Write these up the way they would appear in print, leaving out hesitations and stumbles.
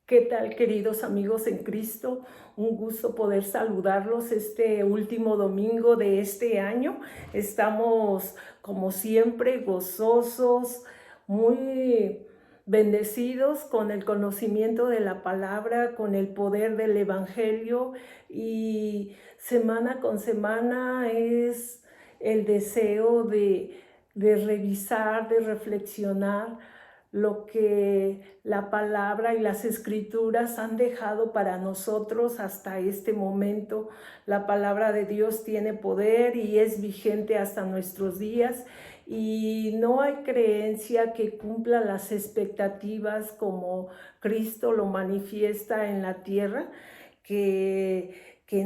¿Qué tal, queridos amigos en Cristo? Un gusto poder saludarlos este último domingo de este año. Estamos, como siempre, gozosos, muy bendecidos con el conocimiento de la palabra, con el poder del Evangelio, y semana con semana es el deseo de revisar, de reflexionar lo que la palabra y las escrituras han dejado para nosotros hasta este momento. La palabra de Dios tiene poder y es vigente hasta nuestros días, y no hay creencia que cumpla las expectativas como Cristo lo manifiesta en la tierra, que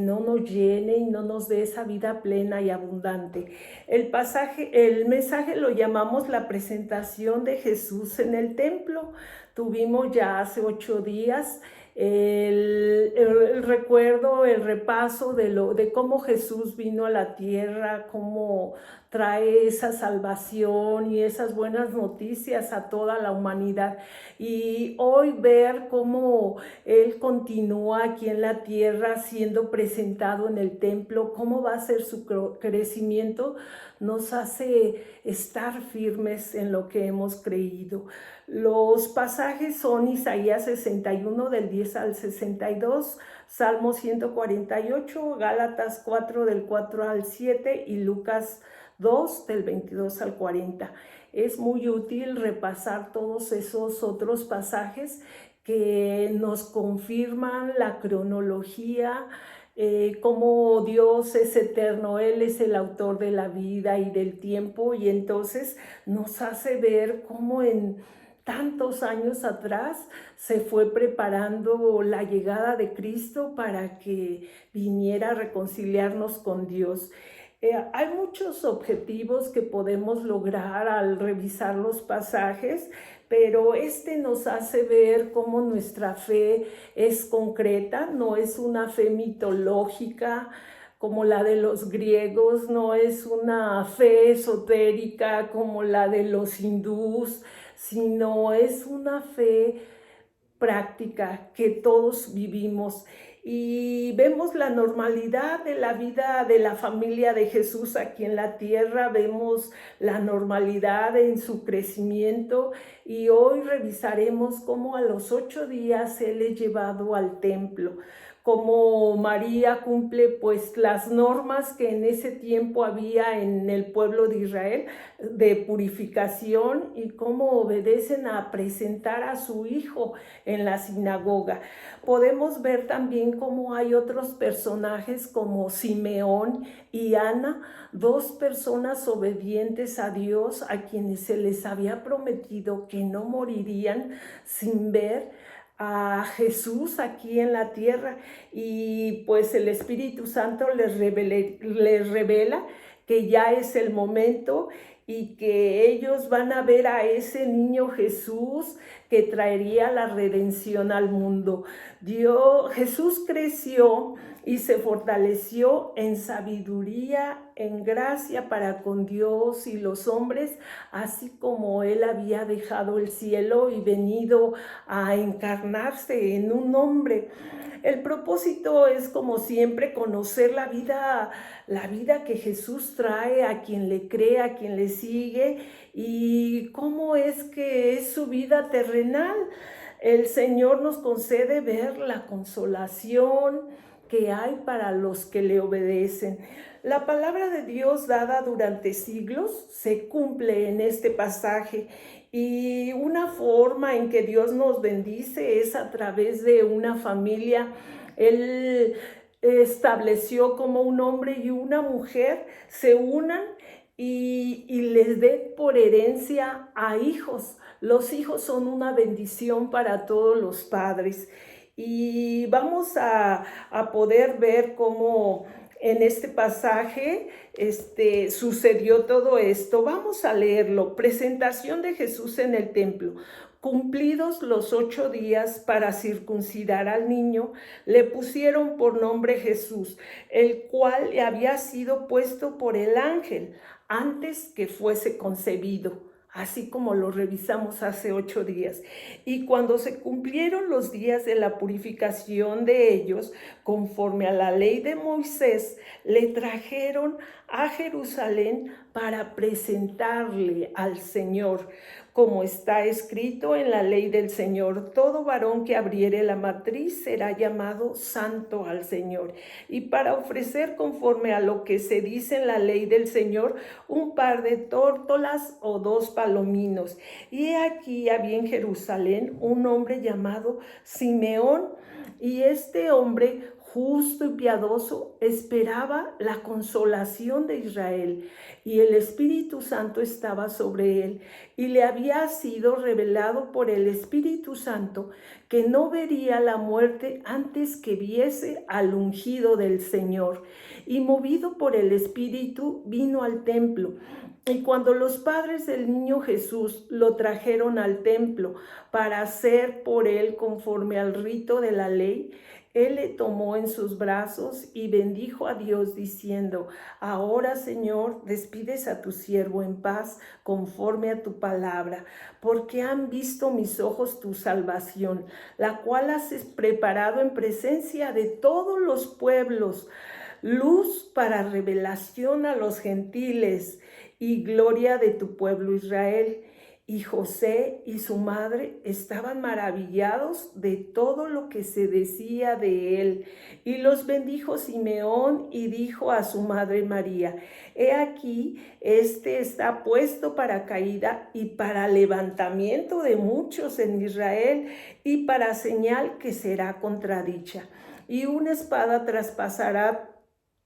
no nos llene y no nos dé esa vida plena y abundante. El mensaje lo llamamos la presentación de Jesús en el templo. Tuvimos ya hace 8 días el recuerdo, el repaso de cómo Jesús vino a la tierra, cómo trae esa salvación y esas buenas noticias a toda la humanidad. Y hoy ver cómo Él continúa aquí en la tierra siendo presentado en el templo, cómo va a ser su crecimiento, nos hace estar firmes en lo que hemos creído. Los pasajes son Isaías 61 del 10 al 62, Salmo 148, Gálatas 4 del 4 al 7 y Lucas 2 del 22 al 40. Es muy útil repasar todos esos otros pasajes que nos confirman la cronología, cómo Dios es eterno, Él es el autor de la vida y del tiempo, y entonces nos hace ver cómo en tantos años atrás se fue preparando la llegada de Cristo para que viniera a reconciliarnos con Dios. Hay muchos objetivos que podemos lograr al revisar los pasajes, pero este nos hace ver cómo nuestra fe es concreta, no es una fe mitológica como la de los griegos, no es una fe esotérica como la de los hindús, sino es una fe práctica que todos vivimos, y vemos la normalidad de la vida de la familia de Jesús aquí en la tierra, vemos la normalidad en su crecimiento, y hoy revisaremos cómo a los 8 días Él es llevado al templo, cómo María cumple pues las normas que en ese tiempo había en el pueblo de Israel de purificación, y cómo obedecen a presentar a su hijo en la sinagoga. Podemos ver también cómo hay otros personajes como Simeón y Ana, 2 personas obedientes a Dios, a quienes se les había prometido que no morirían sin ver a Jesús aquí en la tierra, y pues el Espíritu Santo les revela que ya es el momento y que ellos van a ver a ese niño Jesús que traería la redención al mundo. Jesús creció y se fortaleció en sabiduría, en gracia para con Dios y los hombres, así como Él había dejado el cielo y venido a encarnarse en un hombre. El propósito es, como siempre, conocer la vida que Jesús trae a quien le cree, a quien le sigue, y cómo es que es su vida terrenal. El Señor nos concede ver la consolación que hay para los que le obedecen. La palabra de Dios dada durante siglos se cumple en este pasaje, y una forma en que Dios nos bendice es a través de una familia. Él estableció como un hombre y una mujer se unan y les dé por herencia a hijos. Los hijos son una bendición para todos los padres, y vamos a poder ver cómo en este pasaje sucedió todo esto. Vamos a leerlo. Presentación de Jesús en el templo. Cumplidos los 8 días para circuncidar al niño, le pusieron por nombre Jesús, el cual le había sido puesto por el ángel antes que fuese concebido. así como lo revisamos hace 8 días. Y cuando se cumplieron los días de la purificación de ellos, conforme a la ley de Moisés, le trajeron a Jerusalén para presentarle al Señor, como está escrito en la ley del Señor: todo varón que abriere la matriz será llamado santo al Señor. Y para ofrecer, conforme a lo que se dice en la ley del Señor, un par de tórtolas o 2 palominos. Y he aquí había en Jerusalén un hombre llamado Simeón, y este hombre, justo y piadoso, esperaba la consolación de Israel, y el Espíritu Santo estaba sobre él, y le había sido revelado por el Espíritu Santo que no vería la muerte antes que viese al ungido del Señor. Y movido por el Espíritu, vino al templo. Y cuando los padres del niño Jesús lo trajeron al templo para hacer por él conforme al rito de la ley, él le tomó en sus brazos y bendijo a Dios diciendo: ahora, Señor, despides a tu siervo en paz conforme a tu palabra, porque han visto mis ojos tu salvación, la cual has preparado en presencia de todos los pueblos, luz para revelación a los gentiles y gloria de tu pueblo Israel. Y José y su madre estaban maravillados de todo lo que se decía de él. Y los bendijo Simeón y dijo a su madre María: he aquí, este está puesto para caída y para levantamiento de muchos en Israel, y para señal que será contradicha. Y una espada traspasará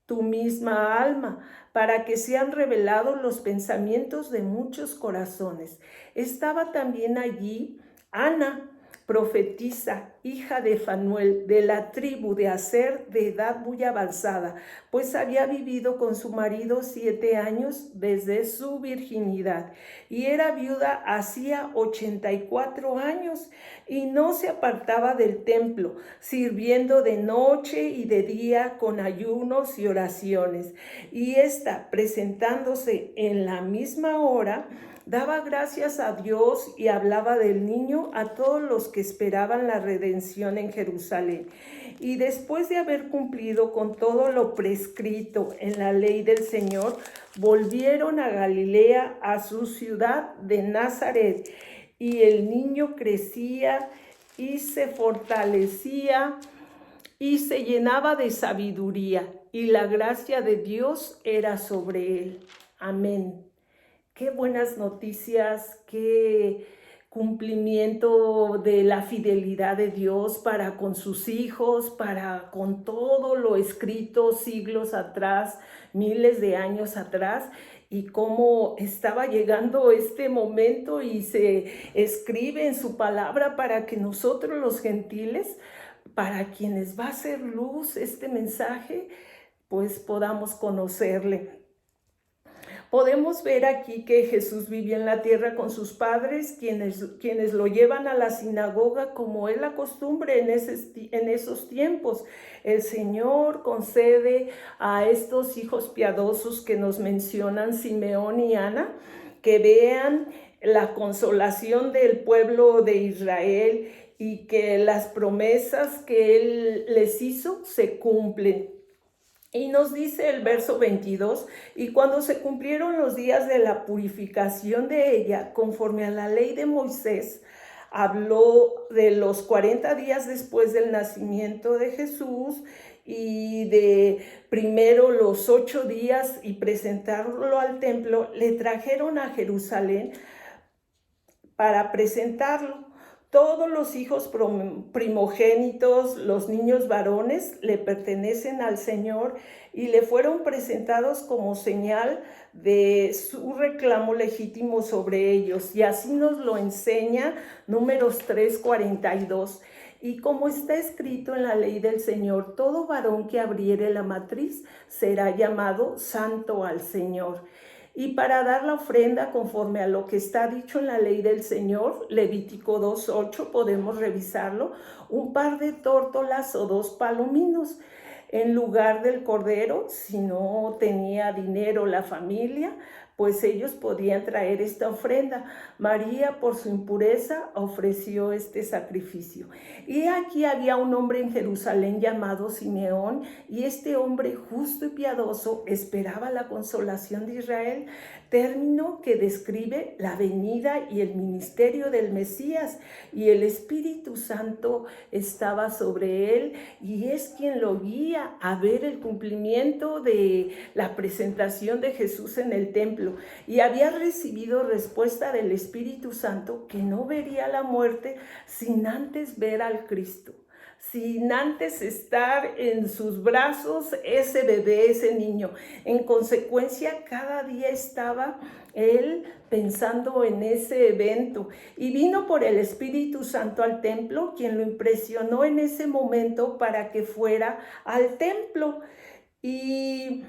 tu misma alma, para que sean revelados los pensamientos de muchos corazones. Estaba también allí Ana, profetisa, hija de Fanuel, de la tribu de Aser, de edad muy avanzada, pues había vivido con su marido 7 años desde su virginidad, y era viuda hacía 84 años, y no se apartaba del templo, sirviendo de noche y de día con ayunos y oraciones. Y ésta, presentándose en la misma hora, daba gracias a Dios y hablaba del niño a todos los que esperaban la redención en Jerusalén. Y después de haber cumplido con todo lo prescrito en la ley del Señor, volvieron a Galilea, a su ciudad de Nazaret. Y el niño crecía y se fortalecía y se llenaba de sabiduría, y la gracia de Dios era sobre él. Amén. Qué buenas noticias, qué cumplimiento de la fidelidad de Dios para con sus hijos, para con todo lo escrito siglos atrás, miles de años atrás, y cómo estaba llegando este momento y se escribe en su palabra para que nosotros los gentiles, para quienes va a ser luz este mensaje, pues podamos conocerle. Podemos ver aquí que Jesús vivía en la tierra con sus padres, quienes lo llevan a la sinagoga como es la costumbre en esos tiempos. El Señor concede a estos hijos piadosos que nos mencionan Simeón y Ana, que vean la consolación del pueblo de Israel y que las promesas que Él les hizo se cumplen. Y nos dice el verso 22, y cuando se cumplieron los días de la purificación de ella, conforme a la ley de Moisés, habló de los 40 días después del nacimiento de Jesús, y de primero los 8 días y presentarlo al templo, le trajeron a Jerusalén para presentarlo. Todos los hijos primogénitos, los niños varones, le pertenecen al Señor y le fueron presentados como señal de su reclamo legítimo sobre ellos. Y así nos lo enseña Números 3:42. Y como está escrito en la ley del Señor, todo varón que abriere la matriz será llamado santo al Señor. Y para dar la ofrenda conforme a lo que está dicho en la ley del Señor, Levítico 2:8, podemos revisarlo, un par de tórtolas o 2 palominos. En lugar del cordero, si no tenía dinero la familia, pues ellos podían traer esta ofrenda. María, por su impureza, ofreció este sacrificio. Y aquí había un hombre en Jerusalén llamado Simeón, y este hombre justo y piadoso esperaba la consolación de Israel, término que describe la venida y el ministerio del Mesías, y el Espíritu Santo estaba sobre él, y es quien lo guía a ver el cumplimiento de la presentación de Jesús en el templo, y había recibido respuesta del Espíritu Santo que no vería la muerte sin antes ver al Cristo, sin antes estar en sus brazos ese bebé, ese niño. En consecuencia, cada día estaba él pensando en ese evento, y vino por el Espíritu Santo al templo, quien lo impresionó en ese momento para que fuera al templo. Y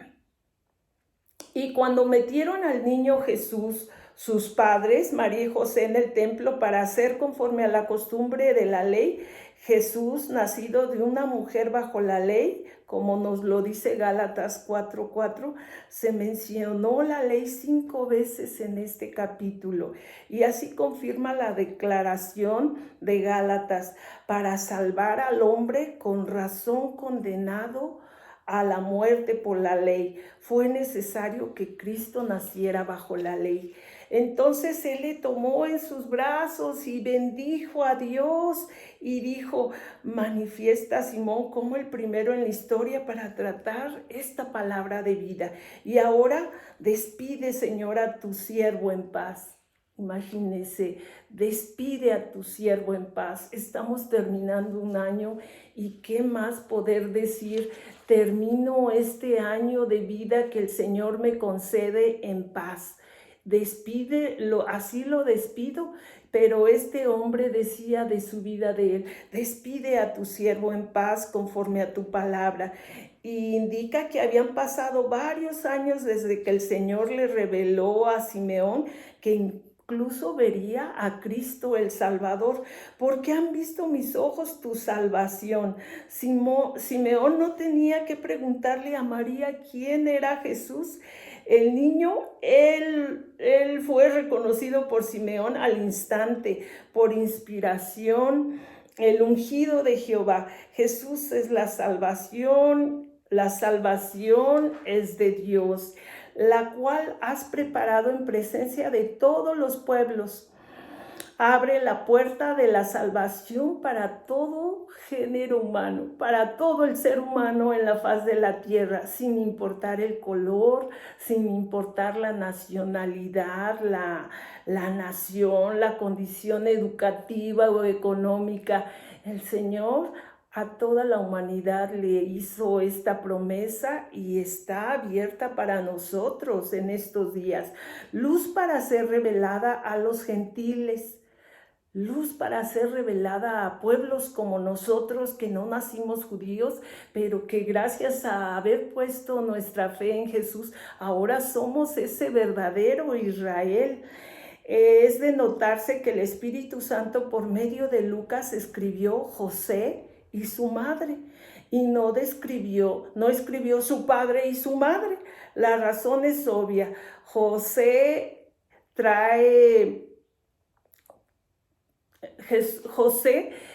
cuando metieron al niño Jesús, sus padres, María y José, en el templo para hacer conforme a la costumbre de la ley, Jesús, nacido de una mujer bajo la ley, como nos lo dice Gálatas 4:4, se mencionó la ley 5 veces en este capítulo, y así confirma la declaración de Gálatas: para salvar al hombre con razón condenado a la muerte por la ley, fue necesario que Cristo naciera bajo la ley. Entonces él le tomó en sus brazos y bendijo a Dios y dijo: manifiesta Simón como el primero en la historia para tratar esta palabra de vida. Y ahora despide, Señor, a tu siervo en paz. Imagínese, despide a tu siervo en paz. Estamos terminando un año, y qué más poder decir: termino este año de vida que el Señor me concede en paz. Despídelo, así lo despido. Pero este hombre decía de su vida de él: despide a tu siervo en paz conforme a tu palabra. Y indica que habían pasado varios años desde que el Señor le reveló a Simeón que incluso vería a Cristo el Salvador, porque han visto mis ojos tu salvación. Simeón no tenía que preguntarle a María quién era Jesús. El niño, él fue reconocido por Simeón al instante, por inspiración, el ungido de Jehová. Jesús es la salvación es de Dios, la cual has preparado en presencia de todos los pueblos. Abre la puerta de la salvación para todo género humano, para todo el ser humano en la faz de la tierra, sin importar el color, sin importar la nacionalidad, la nación, la condición educativa o económica. El Señor a toda la humanidad le hizo esta promesa, y está abierta para nosotros en estos días. Luz para ser revelada a los gentiles. Luz para ser revelada a pueblos como nosotros, que no nacimos judíos, pero que gracias a haber puesto nuestra fe en Jesús, ahora somos ese verdadero Israel. Es de notarse que el Espíritu Santo, por medio de Lucas, escribió José y su madre, y no escribió su padre y su madre. La razón es obvia. José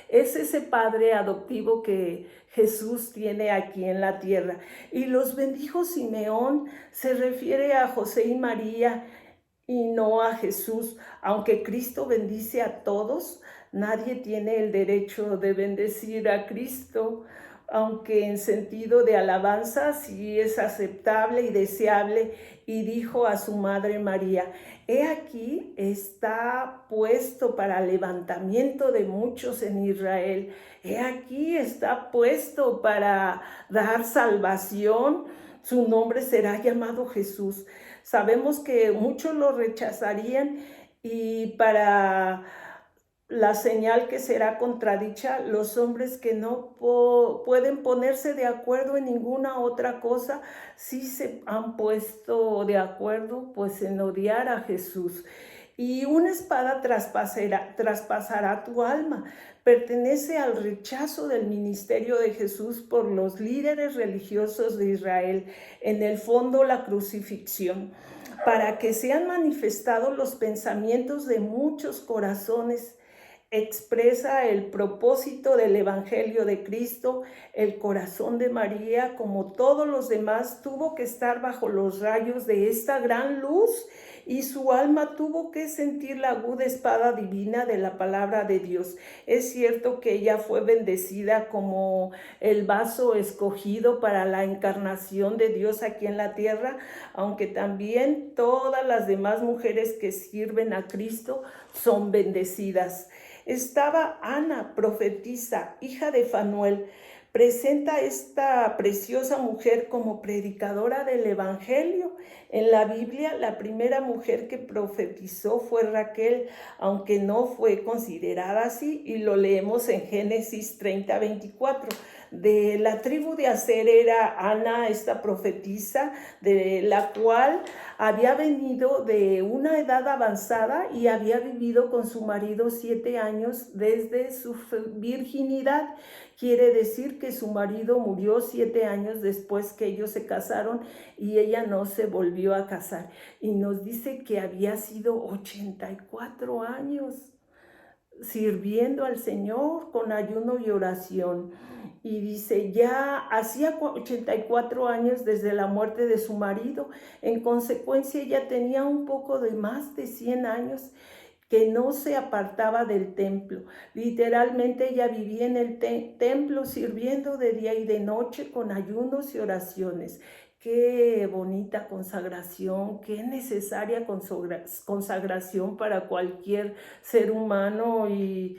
es ese padre adoptivo que Jesús tiene aquí en la tierra. Y los bendijo Simeón se refiere a José y María y no a Jesús. Aunque Cristo bendice a todos, nadie tiene el derecho de bendecir a Cristo, aunque en sentido de alabanza sí es aceptable y deseable. Y dijo a su madre María: he aquí está puesto para levantamiento de muchos en Israel. He aquí está puesto para dar salvación. Su nombre será llamado Jesús. Sabemos que muchos lo rechazarían, y para la señal que será contradicha, los hombres que no pueden ponerse de acuerdo en ninguna otra cosa, sí se han puesto de acuerdo pues en odiar a Jesús. Y una espada traspasará tu alma. Pertenece al rechazo del ministerio de Jesús por los líderes religiosos de Israel. En el fondo, la crucifixión. para que sean manifestados los pensamientos de muchos corazones. Expresa el propósito del Evangelio de Cristo. El corazón de María, como todos los demás, tuvo que estar bajo los rayos de esta gran luz, y su alma tuvo que sentir la aguda espada divina de la palabra de Dios. Es cierto que ella fue bendecida como el vaso escogido para la encarnación de Dios aquí en la tierra, aunque también todas las demás mujeres que sirven a Cristo son bendecidas. Estaba Ana, profetisa, hija de Fanuel. Presenta a esta preciosa mujer como predicadora del Evangelio. En la Biblia, la primera mujer que profetizó fue Raquel, aunque no fue considerada así, y lo leemos en Génesis 30:24. De la tribu de Aser era Ana, esta profetisa, de la cual había venido de una edad avanzada y había vivido con su marido 7 años desde su virginidad. Quiere decir que su marido murió 7 años después que ellos se casaron y ella no se volvió a casar. Y nos dice que había sido 84 años sirviendo al Señor con ayuno y oración. Y dice, ya hacía 84 años desde la muerte de su marido. En consecuencia, ella tenía un poco de más de 100 años que no se apartaba del templo. Literalmente ella vivía en el templo sirviendo de día y de noche con ayunos y oraciones. Qué bonita consagración, qué necesaria consagración para cualquier ser humano, y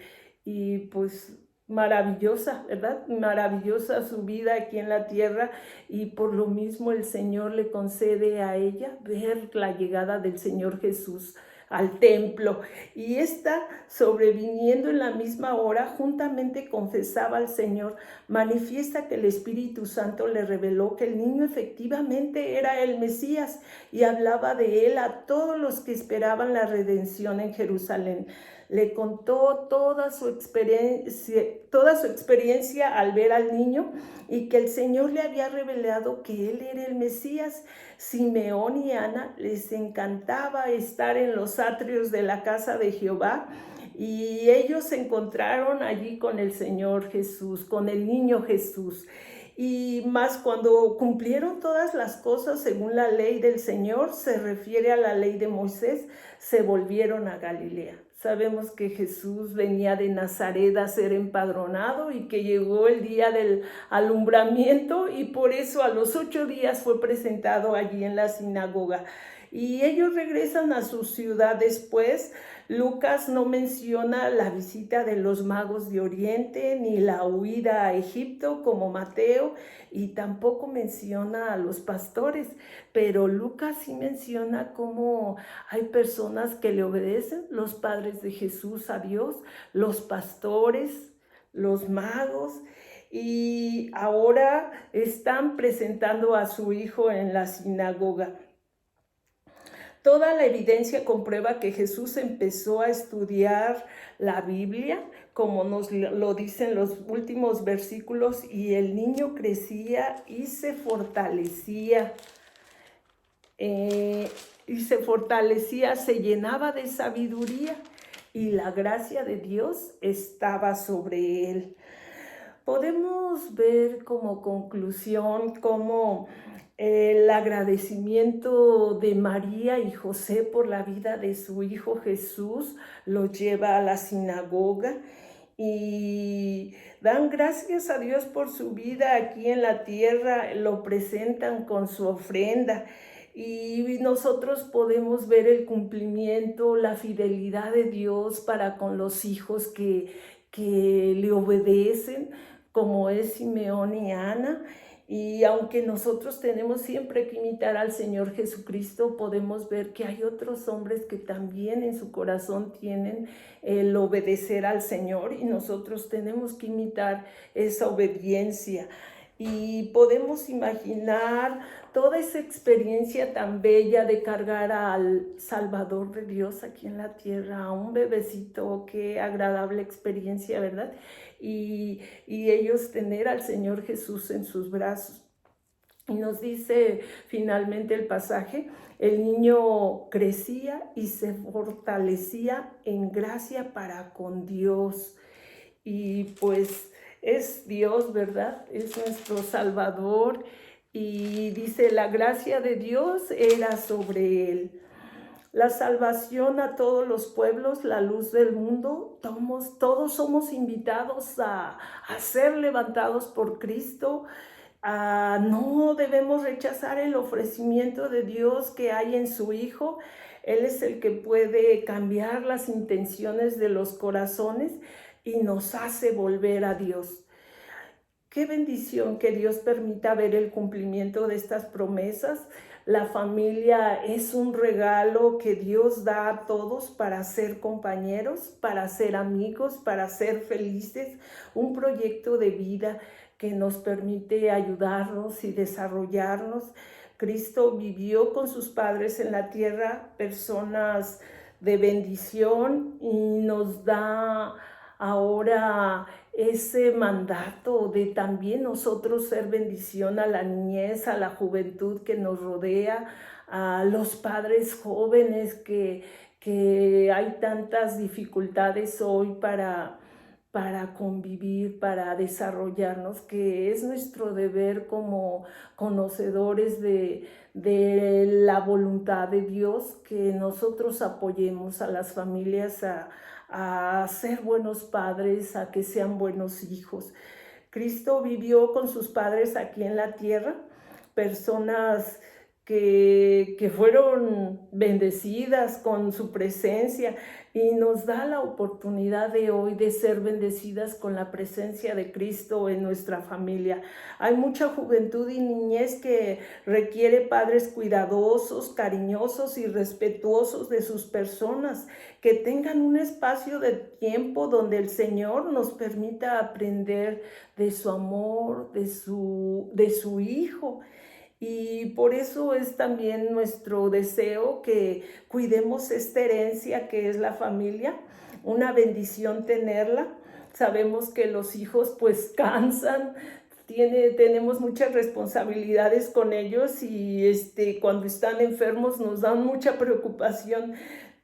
pues maravillosa, ¿verdad? Maravillosa su vida aquí en la tierra, y por lo mismo el Señor le concede a ella ver la llegada del Señor Jesús al templo, y esta, sobreviniendo en la misma hora, juntamente confesaba al Señor. Manifiesta que el Espíritu Santo le reveló que el niño efectivamente era el Mesías, y hablaba de él a todos los que esperaban la redención en Jerusalén. Le contó toda su experiencia al ver al niño, y que el Señor le había revelado que él era el Mesías. Simeón y Ana les encantaba estar en los atrios de la casa de Jehová, y ellos se encontraron allí con el Señor Jesús, con el niño Jesús. Y más cuando cumplieron todas las cosas según la ley del Señor, se refiere a la ley de Moisés, se volvieron a Galilea. Sabemos que Jesús venía de Nazaret a ser empadronado, y que llegó el día del alumbramiento, y por eso a los 8 días fue presentado allí en la sinagoga. Y ellos regresan a su ciudad después. Lucas no menciona la visita de los magos de Oriente ni la huida a Egipto como Mateo, y tampoco menciona a los pastores, pero Lucas sí menciona cómo hay personas que le obedecen, los padres de Jesús a Dios, los pastores, los magos, y ahora están presentando a su hijo en la sinagoga. Toda la evidencia comprueba que Jesús empezó a estudiar la Biblia, como nos lo dicen los últimos versículos, y el niño crecía y se fortalecía. Se llenaba de sabiduría, y la gracia de Dios estaba sobre él. Podemos ver como conclusión cómo el agradecimiento de María y José por la vida de su hijo Jesús los lleva a la sinagoga, y dan gracias a Dios por su vida aquí en la tierra, lo presentan con su ofrenda, y nosotros podemos ver el cumplimiento, la fidelidad de Dios para con los hijos que le obedecen, como es Simeón y Ana. Y aunque nosotros tenemos siempre que imitar al Señor Jesucristo, podemos ver que hay otros hombres que también en su corazón tienen el obedecer al Señor, y nosotros tenemos que imitar esa obediencia. Y podemos imaginar toda esa experiencia tan bella de cargar al Salvador de Dios aquí en la tierra, a un bebecito. Qué agradable experiencia, ¿verdad? Y ellos tener al Señor Jesús en sus brazos. Y nos dice finalmente el pasaje, el niño crecía y se fortalecía en gracia para con Dios. Y pues es Dios, ¿verdad? Es nuestro Salvador. Y dice, la gracia de Dios era sobre él. La salvación a todos los pueblos, la luz del mundo, todos somos invitados a ser levantados por Cristo. No debemos rechazar el ofrecimiento de Dios que hay en su Hijo. Él es el que puede cambiar las intenciones de los corazones y nos hace volver a Dios. Qué bendición que Dios permita ver el cumplimiento de estas promesas. La familia es un regalo que Dios da a todos para ser compañeros, para ser amigos, para ser felices. Un proyecto de vida que nos permite ayudarnos y desarrollarnos. Cristo vivió con sus padres en la tierra, personas de bendición, y nos da ahora ese mandato de también nosotros ser bendición a la niñez, a la juventud que nos rodea, a los padres jóvenes que hay tantas dificultades hoy para convivir, para desarrollarnos, que es nuestro deber como conocedores de la voluntad de Dios, que nosotros apoyemos a las familias a ser buenos padres, a que sean buenos hijos. Cristo vivió con sus padres aquí en la tierra, personas que fueron bendecidas con su presencia, y nos da la oportunidad de hoy de ser bendecidas con la presencia de Cristo en nuestra familia. Hay mucha juventud y niñez que requiere padres cuidadosos, cariñosos y respetuosos de sus personas, que tengan un espacio de tiempo donde el Señor nos permita aprender de su amor, de su Hijo. Y por eso es también nuestro deseo que cuidemos esta herencia que es la familia, una bendición tenerla. Sabemos que los hijos pues cansan, tenemos muchas responsabilidades con ellos, y cuando están enfermos nos dan mucha preocupación,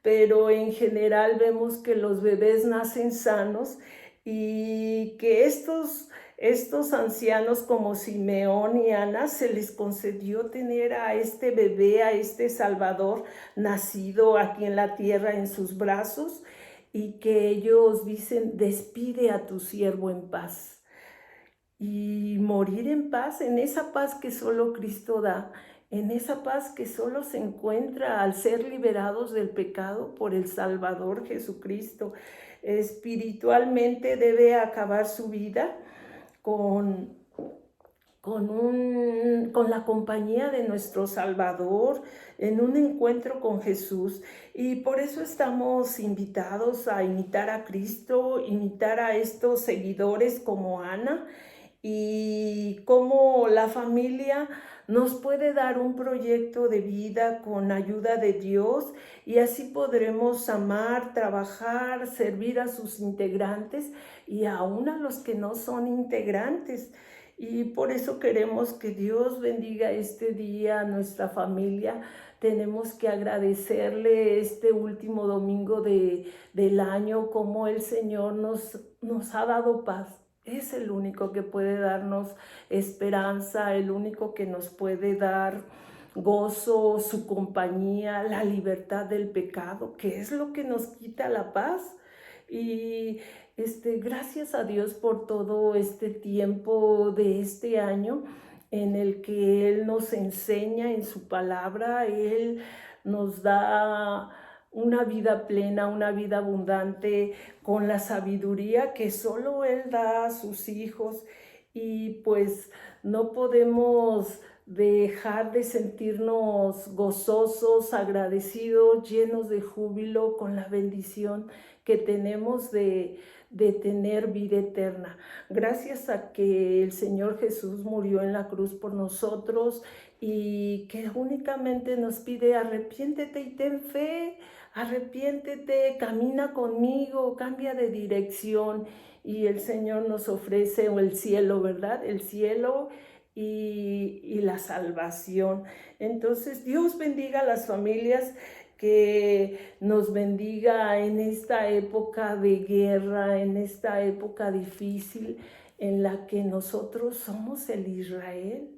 pero en general vemos que los bebés nacen sanos, y que estos ancianos como Simeón y Ana se les concedió tener a este bebé, a este Salvador nacido aquí en la tierra en sus brazos, y que ellos dicen, despide a tu siervo en paz. Y morir en paz, en esa paz que solo Cristo da, en esa paz que solo se encuentra al ser liberados del pecado por el Salvador Jesucristo. Espiritualmente debe acabar su vida con la compañía de nuestro Salvador, en un encuentro con Jesús. Y por eso estamos invitados a imitar a Cristo, imitar a estos seguidores como Ana, y cómo la familia nos puede dar un proyecto de vida con ayuda de Dios, y así podremos amar, trabajar, servir a sus integrantes y aún a los que no son integrantes. Y por eso queremos que Dios bendiga este día a nuestra familia. Tenemos que agradecerle este último domingo del año, como el Señor nos ha dado paz. Es el único que puede darnos esperanza, el único que nos puede dar gozo, su compañía, la libertad del pecado, que es lo que nos quita la paz. Y gracias a Dios por todo este tiempo de este año en el que Él nos enseña en su palabra. Él nos da una vida plena, una vida abundante, con la sabiduría que solo Él da a sus hijos. Y pues no podemos dejar de sentirnos gozosos, agradecidos, llenos de júbilo con la bendición que tenemos de tener vida eterna. Gracias a que el Señor Jesús murió en la cruz por nosotros, y que únicamente nos pide: arrepiéntete y ten fe, arrepiéntete, camina conmigo, cambia de dirección. Y el Señor nos ofrece el cielo, ¿verdad? El cielo, y la salvación. Entonces, Dios bendiga a las familias, que nos bendiga en esta época de guerra, en esta época difícil en la que nosotros somos el Israel.